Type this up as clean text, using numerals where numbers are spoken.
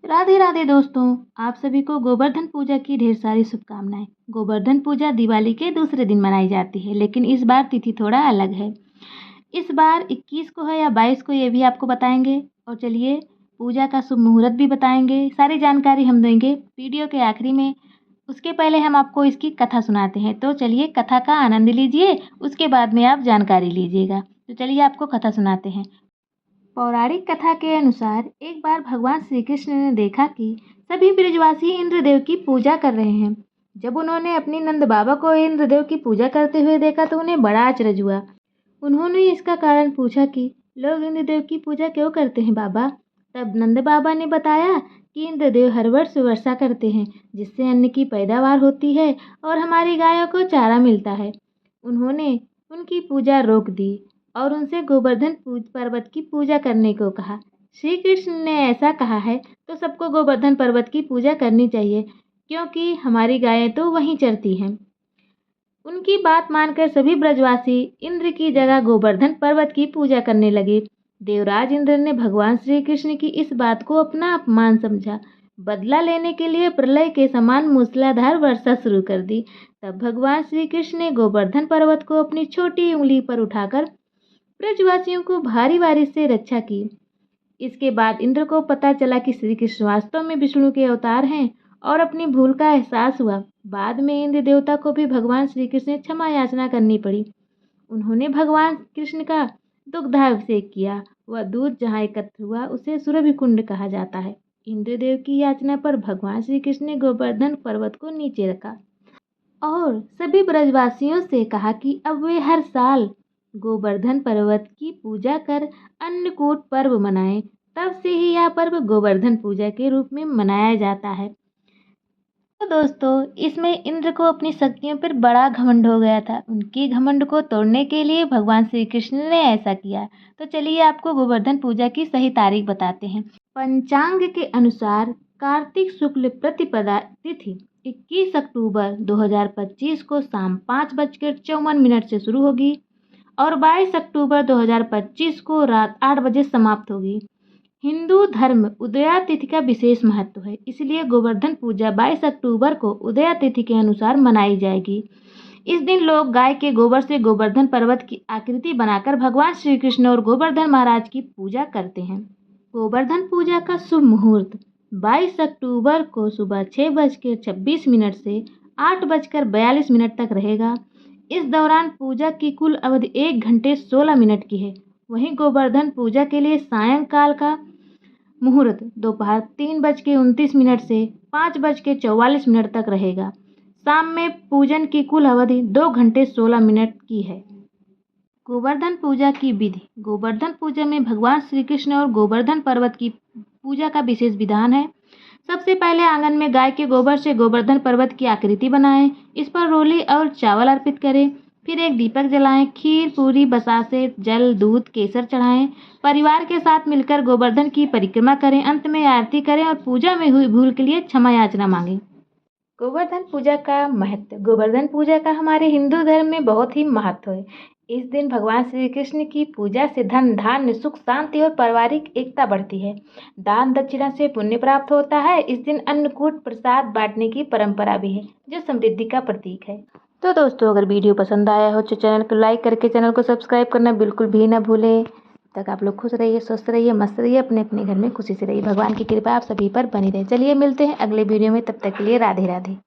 राधे राधे दोस्तों, आप सभी को गोवर्धन पूजा की ढेर सारी शुभकामनाएं। गोवर्धन पूजा दिवाली के दूसरे दिन मनाई जाती है, लेकिन इस बार तिथि थोड़ा अलग है। इस बार 21 को है या 22 को, ये भी आपको बताएंगे। और चलिए पूजा का शुभ मुहूर्त भी बताएंगे। सारी जानकारी हम देंगे वीडियो के आखिरी में। उसके पहले हम आपको इसकी कथा सुनाते हैं, तो चलिए कथा का आनंद लीजिए, उसके बाद में आप जानकारी लीजिएगा। तो चलिए आपको कथा सुनाते हैं। पौराणिक कथा के अनुसार एक बार भगवान श्री कृष्ण ने देखा कि सभी ब्रजवासी इंद्रदेव की पूजा कर रहे हैं। जब उन्होंने अपनी नंद बाबा को इंद्रदेव की पूजा करते हुए देखा तो उन्हें बड़ा आश्चर्य हुआ। उन्होंने इसका कारण पूछा कि लोग इंद्रदेव की पूजा क्यों करते हैं बाबा। तब नंद बाबा ने बताया कि इंद्रदेव हर वर्ष वर्षा करते हैं, जिससे अन्न की पैदावार होती है और हमारी गायों को चारा मिलता है। उन्होंने उनकी पूजा रोक दी और उनसे गोवर्धन पर्वत की पूजा करने को कहा। श्री कृष्ण ने ऐसा कहा है तो सबको गोवर्धन पर्वत की पूजा करनी चाहिए, क्योंकि हमारी गायें तो वहीं चरती हैं। उनकी बात मानकर सभी ब्रजवासी इंद्र की जगह गोवर्धन पर्वत की पूजा करने लगे। देवराज इंद्र ने भगवान श्री कृष्ण की इस बात को अपना अपमान समझा। बदला लेने के लिए प्रलय के समान मूसलाधार वर्षा शुरू कर दी। तब भगवान श्री कृष्ण ने गोवर्धन पर्वत को अपनी छोटी उंगली पर उठाकर ब्रजवासियों को भारी बारिश से रक्षा की। इसके बाद इंद्र को पता चला कि श्री कृष्ण वास्तव में विष्णु के अवतार हैं और अपनी भूल का एहसास हुआ। बाद में इंद्र देवता को भी भगवान श्री कृष्ण से क्षमा याचना करनी पड़ी। उन्होंने भगवान कृष्ण का दुग्धाभिषेक किया। वह दूध जहाँ एकत्र हुआ उसे सुरभि कुंड कहा जाता है। इंद्रदेव की याचना पर भगवान श्री कृष्ण ने गोवर्धन पर्वत को नीचे रखा और सभी ब्रजवासियों से कहा कि अब वे हर साल गोवर्धन पर्वत की पूजा कर अन्नकूट पर्व मनाएं। तब से ही यह पर्व गोवर्धन पूजा के रूप में मनाया जाता है। तो दोस्तों, इसमें इंद्र को अपनी शक्तियों पर बड़ा घमंड हो गया था। उनकी घमंड को तोड़ने के लिए भगवान श्री कृष्ण ने ऐसा किया। तो चलिए आपको गोवर्धन पूजा की सही तारीख बताते हैं। पंचांग के अनुसार कार्तिक शुक्ल प्रतिपदा तिथि 21 अक्टूबर 2025 को शाम 5:54 से शुरू होगी और 22 अक्टूबर 2025 को रात 8 बजे समाप्त होगी। हिंदू धर्म उदया तिथि का विशेष महत्व है, इसलिए गोवर्धन पूजा 22 अक्टूबर को उदया तिथि के अनुसार मनाई जाएगी। इस दिन लोग गाय के गोबर से गोवर्धन पर्वत की आकृति बनाकर भगवान श्री कृष्ण और गोवर्धन महाराज की पूजा करते हैं। गोवर्धन पूजा का शुभ मुहूर्त 22 अक्टूबर को सुबह 6:26 से 8:42 तक रहेगा। इस दौरान पूजा की कुल अवधि 1 घंटे 16 मिनट की है। वहीं गोवर्धन पूजा के लिए सायंकाल का मुहूर्त दोपहर 3:29 से 5:44 तक रहेगा। शाम में पूजन की कुल अवधि 2 घंटे 16 मिनट की है। गोवर्धन पूजा की विधि। गोवर्धन पूजा में भगवान श्री कृष्ण और गोवर्धन पर्वत की पूजा का विशेष विधान है। सबसे पहले आंगन में गाय के गोबर से गोवर्धन पर्वत की आकृति बनाएं। इस पर रोली और चावल अर्पित करें। फिर एक दीपक जलाएं। खीर, पूरी, बतासे, जल, दूध, केसर चढ़ाएं। परिवार के साथ मिलकर गोवर्धन की परिक्रमा करें। अंत में आरती करें और पूजा में हुई भूल के लिए क्षमा याचना मांगें। गोवर्धन पूजा का महत्व। गोवर्धन पूजा का हमारे हिंदू धर्म में बहुत ही महत्व है। इस दिन भगवान श्री कृष्ण की पूजा से धन, धान्य, सुख, शांति और पारिवारिक एकता बढ़ती है। दान दक्षिणा से पुण्य प्राप्त होता है। इस दिन अन्नकूट प्रसाद बांटने की परंपरा भी है, जो समृद्धि का प्रतीक है। तो दोस्तों, अगर वीडियो पसंद आया हो तो चैनल को लाइक करके चैनल को सब्सक्राइब करना बिल्कुल भी ना भूलें। तब तक आप लोग खुश रहिए, स्वस्थ रहिए, मस्त रहिए, अपने अपने घर में खुशी से रहिए। भगवान की कृपा आप सभी पर बनी रहे। चलिए मिलते हैं अगले वीडियो में, तब तक के लिए राधे राधे।